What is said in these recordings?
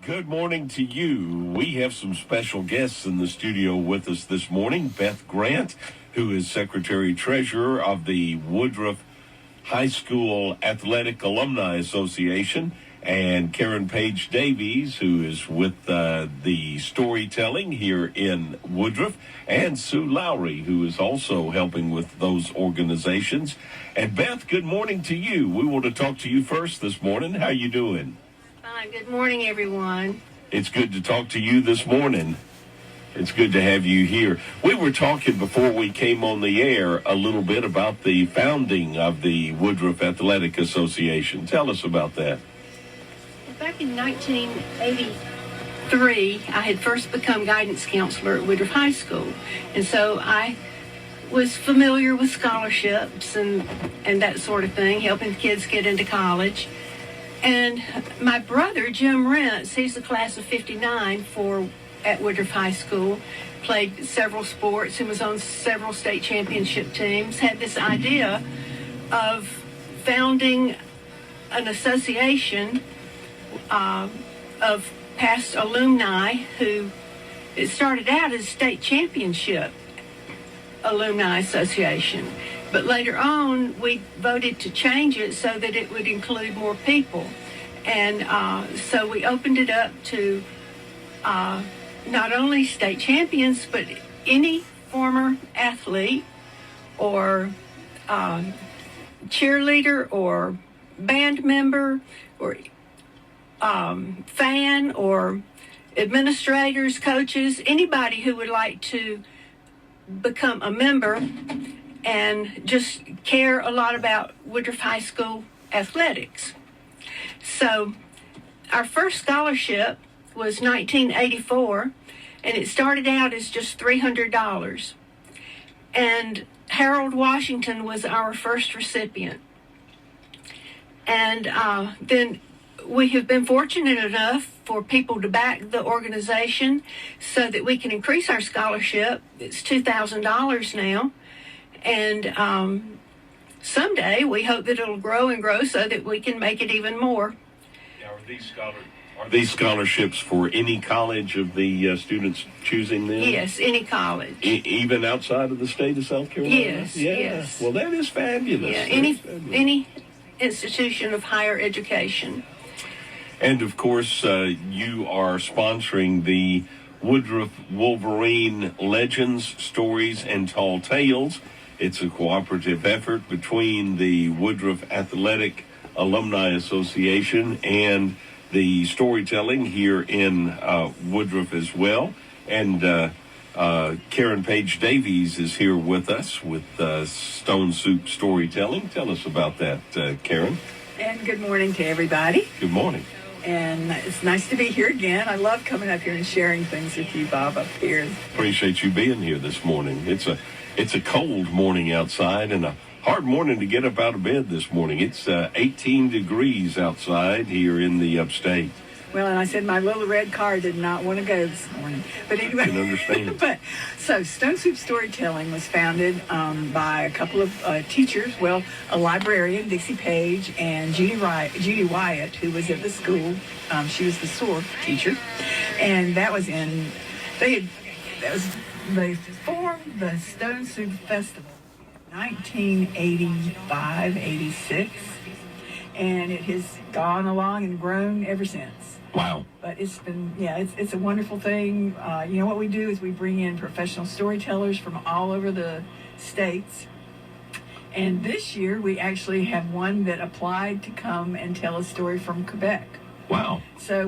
Good morning to you. We have some special guests in the studio with us this morning. Beth Grant, who is Secretary-Treasurer of the Woodruff High School Athletic Alumni Association, and Karyn Page-Davies, who is with the storytelling here in Woodruff, and Sue Lowry, who is also helping with those organizations. And Beth, good morning to you. We want to talk to you first this morning. How you doing? Fine. Good morning, everyone. It's good to talk to you this morning. It's good to have you here. We were talking before we came on the air a little bit about the founding of the Woodruff Athletic Association. Tell us about that. Back in 1983, I had first become guidance counselor at Woodruff High School. And so I was familiar with scholarships and that sort of thing, helping kids get into college. And my brother, Jim Rentz, he's the class of 59 at Woodruff High School, played several sports and was on several state championship teams, had this idea of founding an association of past alumni who, it started out as state championship alumni association. But later on, we voted to change it so that it would include more people. And so we opened it up to not only state champions, but any former athlete or cheerleader or band member or fan or administrators, coaches, anybody who would like to become a member and just care a lot about Woodruff High School athletics. So our first scholarship was 1984, and it started out as just $300. And Harold Washington was our first recipient. And then we have been fortunate enough for people to back the organization so that we can increase our scholarship. It's $2,000 now. And someday we hope that it'll grow and grow so that we can make it even more. Now, are these scholarships for any college of the students choosing them? Yes, any college. Even outside of the state of South Carolina? Yes, yes. Well, that is fabulous. Yeah, any institution of higher education. And, of course, you are sponsoring the Woodruff Wolverine Legends, Stories, and Tall Tales. It's a cooperative effort between the Woodruff Athletic Alumni Association and the storytelling here in Woodruff as well. And Karyn Page-Davies is here with us with Stone Soup Storytelling. Tell us about that, Karyn. And good morning to everybody. Good morning. And it's nice to be here again. I love coming up here and sharing things with you, Bob, up here. Appreciate you being here this morning. It's a cold morning outside and a hard morning to get up out of bed this morning. It's 18 degrees outside here in the upstate. Well, and I said my little red car did not want to go this morning. But anyway, I can understand. So Stone Soup Storytelling was founded by a couple of teachers. Well, a librarian, Dixie Page, and Judy Wyatt, who was at the school. She was the SOAR teacher. And they formed the Stone Soup Festival in 1985, 86. And it has gone along and grown ever since. Wow. But it's been, it's a wonderful thing. What we do is we bring in professional storytellers from all over the states. And this year we actually have one that applied to come and tell a story from Quebec. Wow. So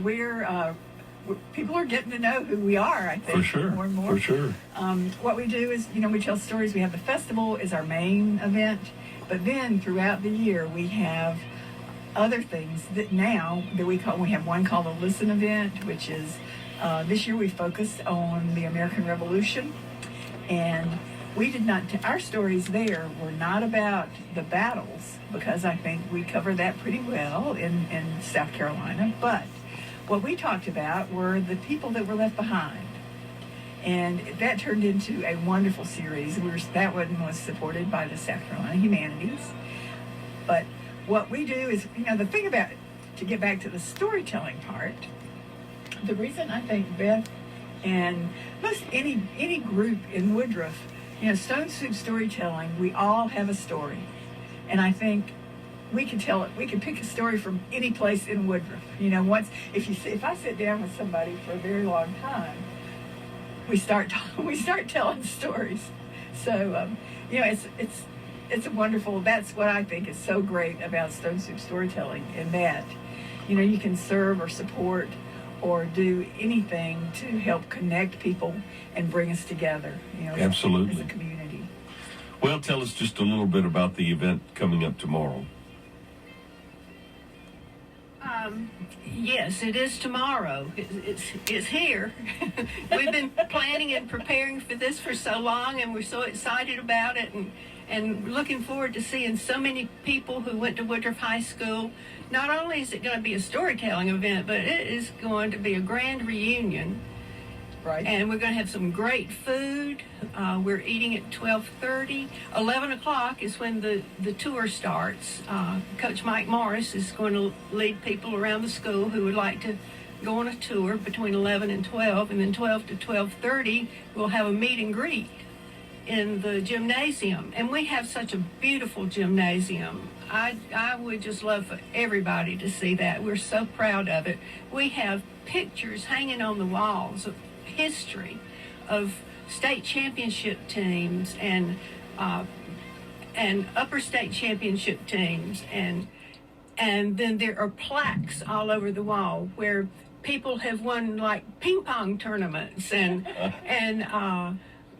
people are getting to know who we are, I think. For sure. More and more. For sure. What we do is, we tell stories. We have the festival is our main event. But then throughout the year we have other things that we have one called a Listen event, which is this year we focused on the American Revolution, and our stories there were not about the battles, because I think we cover that pretty well in South Carolina, but what we talked about were the people that were left behind. And that turned into a wonderful series. That one was supported by the South Carolina Humanities. But what we do is, the thing about, to get back to the storytelling part, the reason I think Beth and most any group in Woodruff, Stone Soup storytelling, we all have a story, and I think we can tell it. We can pick a story from any place in Woodruff. If I sit down with somebody for a very long time, we start telling stories. So it's a wonderful. That's what I think is so great about Stone Soup storytelling, in that you can serve or support or do anything to help connect people and bring us together. Absolutely. As a community. Well, tell us just a little bit about the event coming up tomorrow. Yes, it is tomorrow. It's here. We've been planning and preparing for this for so long, and we're so excited about it, and looking forward to seeing so many people who went to Woodruff High School. Not only is it going to be a storytelling event, but it is going to be a grand reunion. Right. And we're going to have some great food. We're eating at 12:30. 11 o'clock is when the tour starts. Coach Mike Morris is going to lead people around the school who would like to go on a tour between 11 and 12. And then 12 to 12:30, we'll have a meet and greet in the gymnasium. And we have such a beautiful gymnasium. I would just love for everybody to see that. We're so proud of it. We have pictures hanging on the walls of history of state championship teams and upper state championship teams, and then there are plaques all over the wall where people have won, like, ping pong tournaments and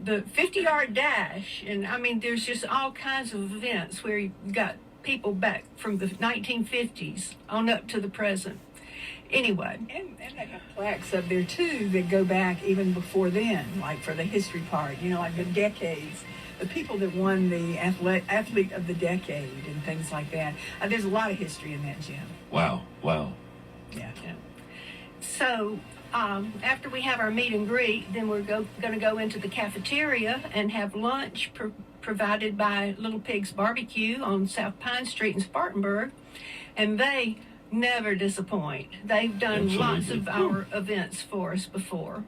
the 50-yard dash, and I mean there's just all kinds of events where you've got people back from the 1950s on up to the present. Anyway. And they have plaques up there, too, that go back even before then, like for the history part, like the decades, the people that won the athlete of the decade and things like that. There's a lot of history in that gym. Wow. Yeah. So after we have our meet and greet, then we're going to go into the cafeteria and have lunch provided by Little Pig's Barbecue on South Pine Street in Spartanburg. And they never disappoint. They've done Absolutely. Lots of our events for us before.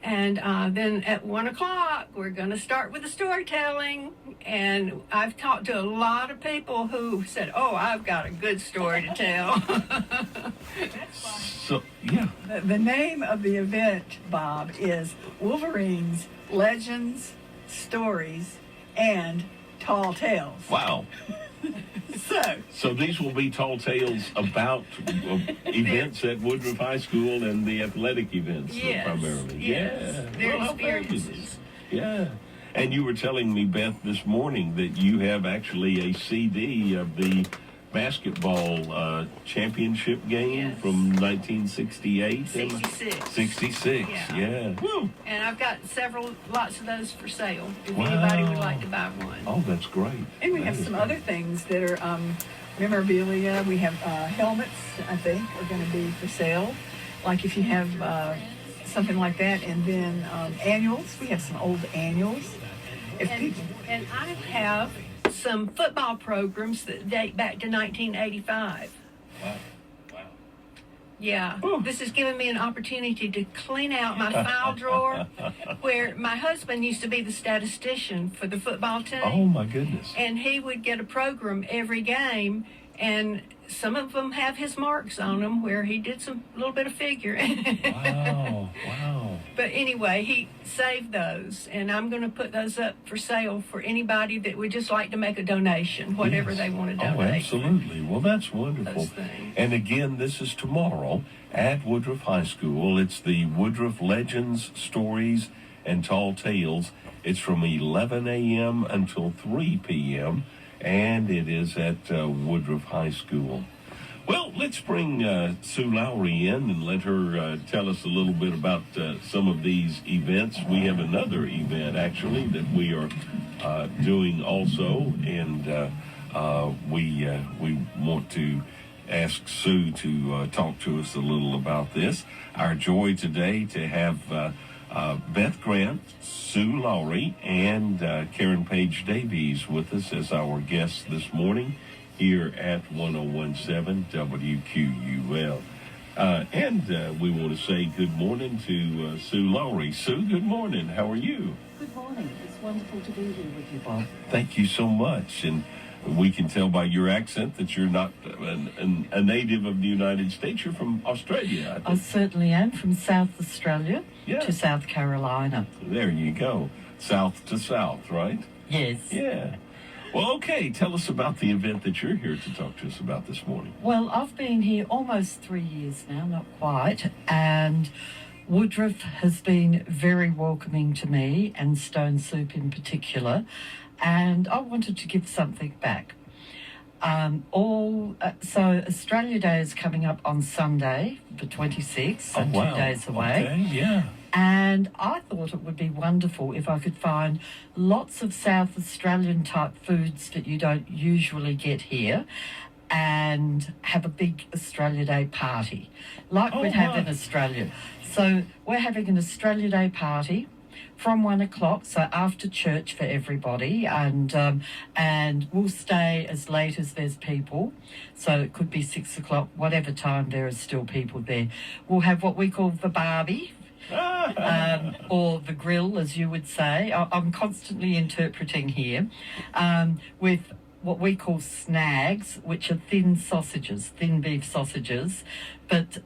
And then at 1 o'clock, we're going to start with the storytelling. And I've talked to a lot of people who said, "Oh, I've got a good story to tell." That's fun. So, yeah. The name of the event, Bob, is Wolverines, Legends, Stories, and Tall Tales. Wow. So these will be tall tales about events at Woodruff High School and the athletic events primarily. Yes. Yeah. Their Well, experiences. Yeah. And you were telling me, Beth, this morning that you have actually a CD of the basketball championship game from 1968. 66. 66, yeah. Woo. And I've got lots of those for sale, if anybody would like to buy one. Oh, that's great. And we have some other things that are memorabilia. We have helmets, I think, are going to be for sale. Like if you have something like that. And then annuals. We have some old annuals. And I have some football programs that date back to 1985. Wow. Yeah. Ooh. This has given me an opportunity to clean out my file drawer where my husband used to be the statistician for the football team. Oh, my goodness. And he would get a program every game, and some of them have his marks on them where he did some little bit of figuring. Wow. But anyway, he saved those, and I'm going to put those up for sale for anybody that would just like to make a donation, whatever they want to donate. Oh, absolutely. Well, that's wonderful. Those things. And again, this is tomorrow at Woodruff High School. It's the Woodruff Legends, Stories, and Tall Tales. It's from 11 a.m. until 3 p.m., and it is at Woodruff High School. Well, let's bring Sue Lowry in and let her tell us a little bit about some of these events. We have another event, actually, that we are doing also, and we want to ask Sue to talk to us a little about this. Our joy today to have Beth Grant, Sue Lowry, and Karyn Page-Davies with us as our guests this morning here at 101.7 WQUL. And we want to say good morning to Sue Lowry. Sue, good morning. How are you? Good morning. It's wonderful to be here with you, Bob. Thank you so much. And we can tell by your accent that you're not a native of the United States. You're from Australia. I certainly am, from South Australia Yeah. to South Carolina. There you go. South to south, right? Yes. Yeah. Well, okay. Tell us about the event that you're here to talk to us about this morning. Well, I've been here almost 3 years now, not quite, and Woodruff has been very welcoming to me, and Stone Soup in particular, and I wanted to give something back. So Australia Day is coming up on Sunday, the 26th, so 2 days away. Okay, yeah. And I thought it would be wonderful if I could find lots of South Australian type foods that you don't usually get here and have a big Australia Day party like we'd have in Australia. So we're having an Australia Day party from 1 o'clock, so after church for everybody, and we'll stay as late as there's people, so it could be 6 o'clock, whatever time there are still people there. We'll have what we call the barbie, or the grill, as you would say. I'm constantly interpreting here, with what we call snags, which are thin sausages, thin beef sausages. But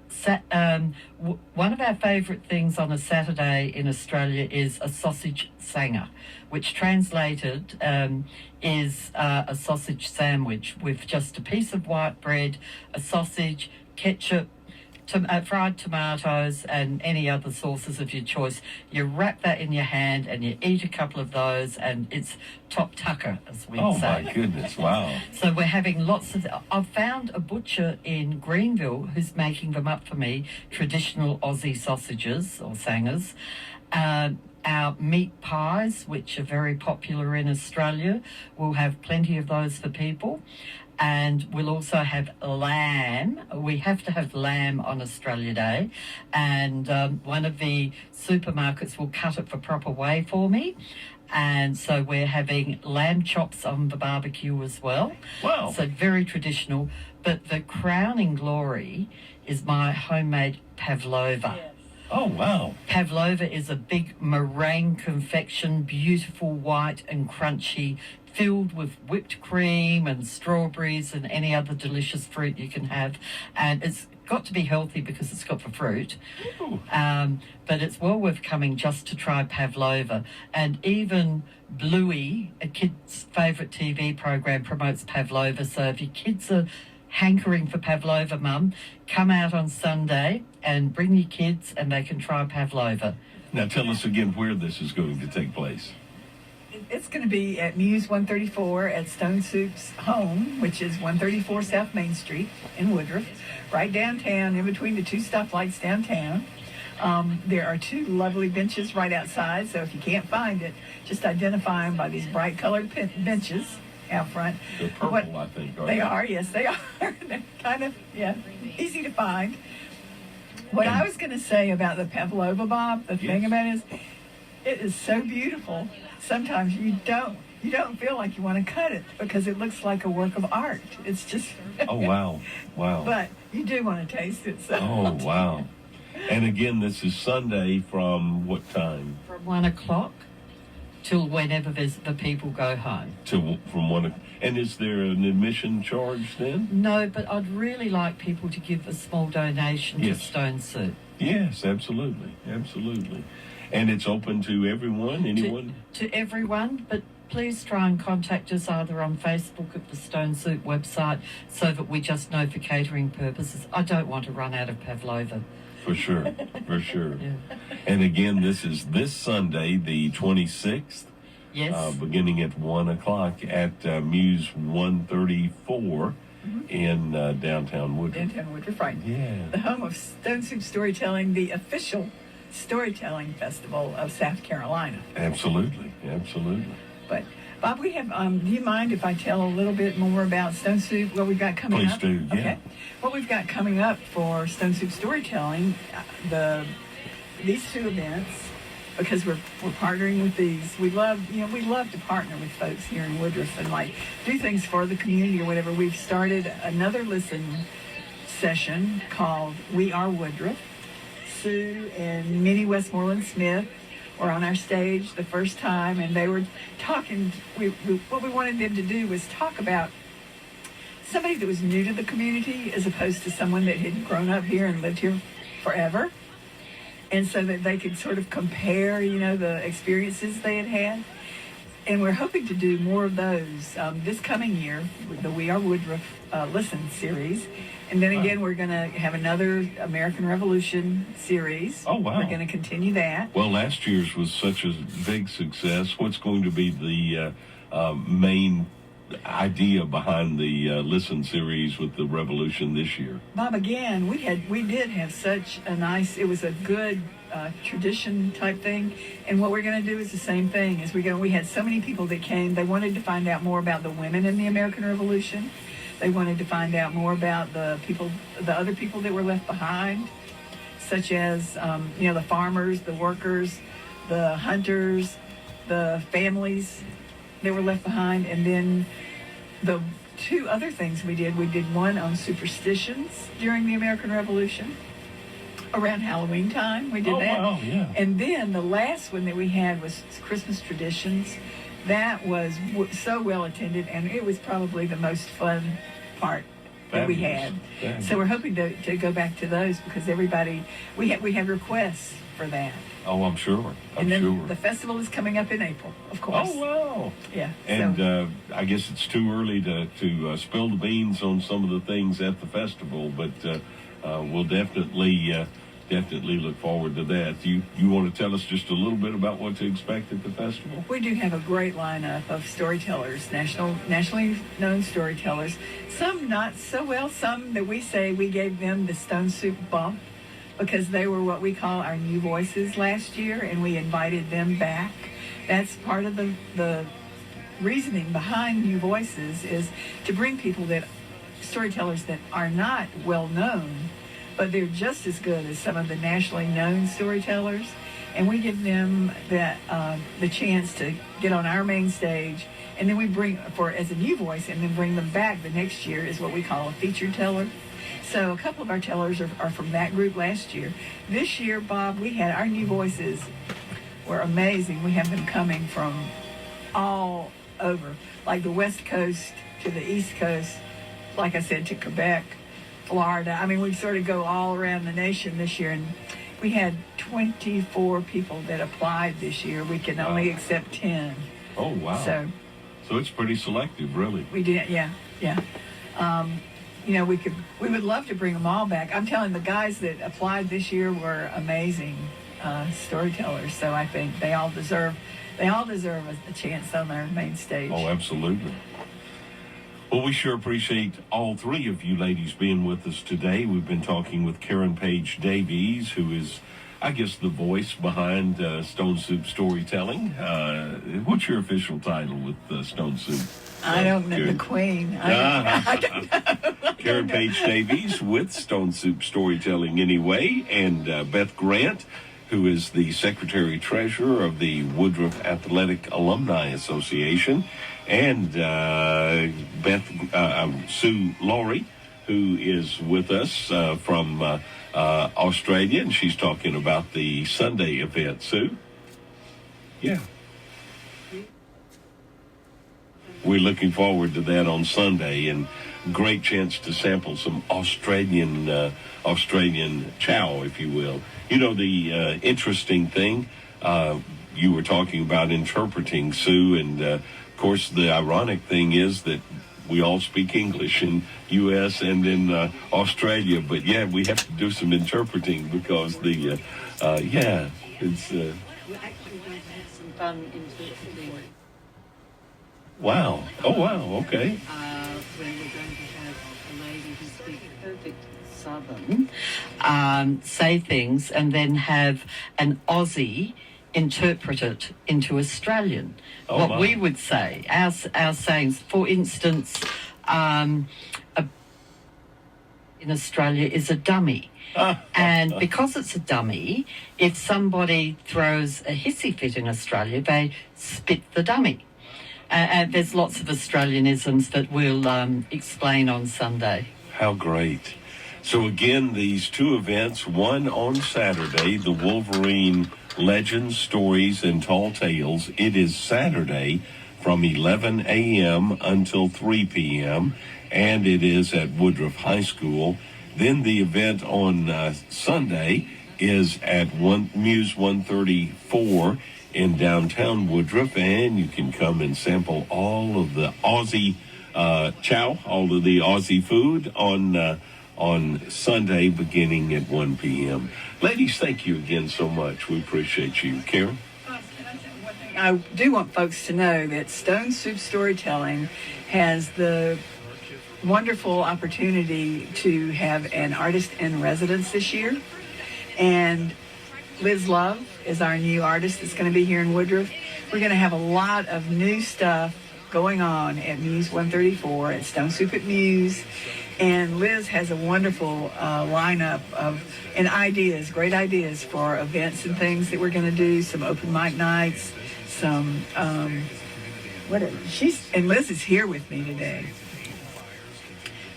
one of our favourite things on a Saturday in Australia is a sausage sanger, which translated is a sausage sandwich with just a piece of white bread, a sausage, ketchup, fried tomatoes and any other sauces of your choice. You wrap that in your hand and you eat a couple of those, and it's top tucker, as we say. Oh, my goodness, wow. So we're having lots of... I've found a butcher in Greenville who's making them up for me, traditional Aussie sausages or sangers. Our meat pies, which are very popular in Australia, we'll have plenty of those for people. And we'll also have lamb. We have to have lamb on Australia Day. And one of the supermarkets will cut it the proper way for me. And so we're having lamb chops on the barbecue as well. Wow. So very traditional. But the crowning glory is my homemade pavlova. Yes. Oh, wow. Pavlova is a big meringue confection, beautiful, white and crunchy, filled with whipped cream and strawberries and any other delicious fruit you can have. And it's got to be healthy because it's got the fruit. But it's well worth coming just to try pavlova. And even Bluey, a kid's favourite TV program, promotes pavlova. So if your kids are hankering for pavlova, Mum, come out on Sunday and bring your kids and they can try pavlova. Now tell us again where this is going to take place. It's going to be at Muse 134 at Stone Soup's home, which is 134 South Main Street in Woodruff, right downtown, in between the two stoplights downtown. There are two lovely benches right outside, so if you can't find it, just identify them by these bright colored benches out front. They're purple, I think. They are, yes, they are. They're kind of, easy to find. What I was going to say about the pavlova, Bob, the thing about it is, it is so beautiful. Sometimes you don't feel like you want to cut it because it looks like a work of art. It's just... Oh, wow. Wow. But you do want to taste it. So. Oh, wow. And again, this is Sunday from what time? From 1 o'clock till whenever the people go home. From 1 o'clock. And is there an admission charge then? No, but I'd really like people to give a small donation to Stone Soup. Yes, absolutely. Absolutely. And it's open to everyone, anyone? To everyone, but please try and contact us either on Facebook at the Stone Soup website so that we just know for catering purposes. I don't want to run out of pavlova. For sure, for sure. Yeah. And again, this is this Sunday, the 26th. Yes. Beginning at 1 o'clock at Muse 134 in downtown Woodruff. Downtown Woodruff, right. Yeah. The home of Stone Soup Storytelling, the official storytelling festival of South Carolina. Absolutely, absolutely. But Bob, we have. Do you mind if I tell a little bit more about Stone Soup? What we've got coming Please up? do. Yeah. Okay. What we've got coming up for Stone Soup Storytelling, these two events, because we're partnering with these. We love to partner with folks here in Woodruff and like do things for the community or whatever. We've started another listen session called We Are Woodruff. Sue and Minnie Westmoreland Smith were on our stage the first time, and they were talking. What we wanted them to do was talk about somebody that was new to the community as opposed to someone that had grown up here and lived here forever, and so that they could sort of compare, the experiences they had had. And we're hoping to do more of those this coming year with the We Are Woodruff Listen series. And then again, we're going to have another American Revolution series. Oh, wow. We're going to continue that. Well, last year's was such a big success. What's going to be the main idea behind the Listen series with the Revolution this year? Bob, again, we did have such a nice, it was a good tradition type thing. And what we're going to do is the same thing. We had so many people that came. They wanted to find out more about the women in the American Revolution. They wanted to find out more about the other people that were left behind, such as, the farmers, the workers, the hunters, the families that were left behind. And then the two other things we did one on superstitions during the American Revolution. Around Halloween time, we did that. Wow, yeah. And then the last one that we had was Christmas traditions. That was so well attended, and it was probably the most fun part that we had. Fabulous. So we're hoping to go back to those because everybody, we have requests for that. Oh, I'm sure. And then the festival is coming up in April, of course. Oh, wow. Yeah. And I guess it's too early to spill the beans on some of the things at the festival, but we'll definitely look forward to that. You want to tell us just a little bit about what to expect at the festival? We do have a great lineup of storytellers, nationally known storytellers. Some not so well, some that we say we gave them the Stone Soup bump because they were what we call our new voices last year, and we invited them back. That's part of the reasoning behind new voices is to bring storytellers that are not well known, but they're just as good as some of the nationally known storytellers, and we give them the chance to get on our main stage, and then we bring as a new voice, and then bring them back the next year is what we call a featured teller. So a couple of our tellers are from that group last year. This year, Bob, we had our new voices were amazing. We have them coming from all over, like the West Coast to the East Coast, like I said, to Quebec, Florida. I mean, we sort of go all around the nation this year, and we had 24 people that applied this year. We can only accept 10. Oh, wow. So it's pretty selective, really. We did, yeah. We would love to bring them all back. I'm telling the guys that applied this year were amazing storytellers. So I think they all deserve a chance on our main stage. Oh, absolutely. Well, we sure appreciate all three of you ladies being with us today. We've been talking with Karyn Page-Davies, who is, I guess, the voice behind Stone Soup Storytelling. What's your official title with Stone Soup? I don't know. The Queen. I don't know. Karyn Page-Davies with Stone Soup Storytelling anyway, and Beth Grant, who is the Secretary-Treasurer of the Woodruff Athletic Alumni Association, and Sue Laurie, who is with us from Australia, and she's talking about the Sunday event. Sue? Yeah. We're looking forward to that on Sunday, and great chance to sample some Australian chow, if you will. The interesting thing, you were talking about interpreting, Sue, and of course the ironic thing is that we all speak English in U.S. and in Australia, but yeah, we have to do some interpreting because it's... We're actually going to have some fun interpreting. Wow. Oh, wow. Okay. When we're going to have a lady who speaks perfect Southern say things and then have an Aussie interpret it into Australian. What we would say, our sayings, for instance, in Australia is a dummy. And because it's a dummy, if somebody throws a hissy fit in Australia, they spit the dummy. And there's lots of Australianisms that we'll explain on Sunday. How great. So again, these two events, one on Saturday, the Wolverine Legends, Stories, and Tall Tales. It is Saturday from 11 a.m. until 3 p.m., and it is at Woodruff High School. Then the event on Sunday is at Muse 134 in downtown Woodruff, and you can come and sample all of the Aussie chow, all of the Aussie food on Sunday beginning at 1 p.m. Ladies, thank you again so much. We appreciate you. Karyn? I do want folks to know that Stone Soup Storytelling has the wonderful opportunity to have an artist in residence this year. And Liz Love is our new artist that's going to be here in Woodruff. We're going to have a lot of new stuff going on at Muse 134 at Stone Soup at Muse. And Liz has a wonderful lineup of ideas, great ideas for events and things that we're going to do, some open mic nights, some, whatever. And Liz is here with me today.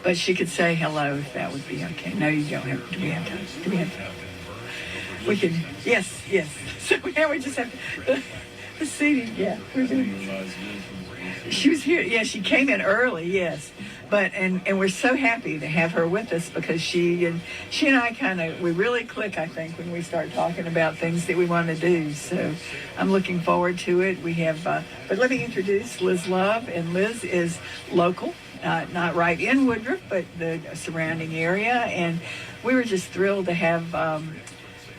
But she could say hello if that would be okay. No, you don't have. Do we have time? Do we have time? We can. Yes. So now we just have the seating. Yeah, we're doing. She was here. Yeah, she came in early. Yes, but and we're so happy to have her with us because she and I we really click. I think when we start talking about things that we want to do. So I'm looking forward to it. We have. But let me introduce Liz Love, and Liz is local. Not right in Woodruff, but the surrounding area. And we were just thrilled to have,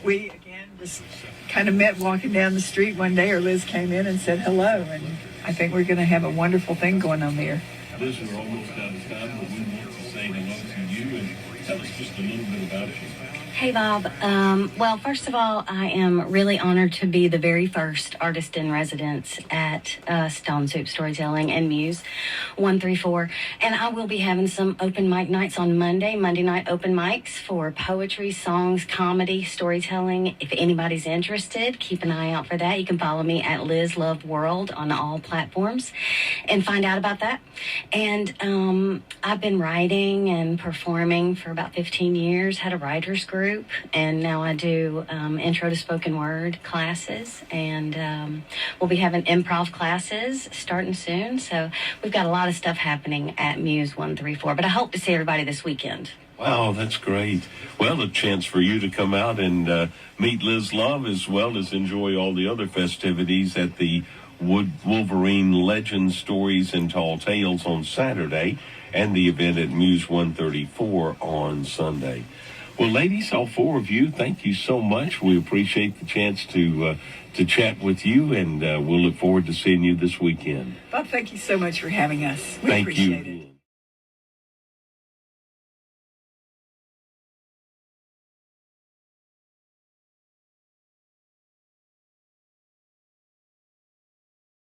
we again just kind of met walking down the street one day, or Liz came in and said hello. And I think we're going to have a wonderful thing going on there. Liz, we're almost out of time, but we want to say hello to you and tell us just a little bit about you. Hey, Bob. Well, first of all, I am really honored to be the very first artist in residence at Stone Soup Storytelling and Muse 134. And I will be having some open mic nights on Monday night open mics for poetry, songs, comedy, storytelling. If anybody's interested, keep an eye out for that. You can follow me at Liz Love World on all platforms and find out about that. And I've been writing and performing for about 15 years, had a writer's group. And now I do intro to spoken word classes, and we'll be having improv classes starting soon. So we've got a lot of stuff happening at Muse 134, but I hope to see everybody this weekend. Wow, that's great. Well, a chance for you to come out and meet Liz Love, as well as enjoy all the other festivities at the Wolverine Legends, Stories, and Tall Tales on Saturday, and the event at Muse 134 on Sunday. Well, ladies, all four of you, thank you so much. We appreciate the chance to chat with you, and we'll look forward to seeing you this weekend. Bob, thank you so much for having us. We Thank appreciate you. it.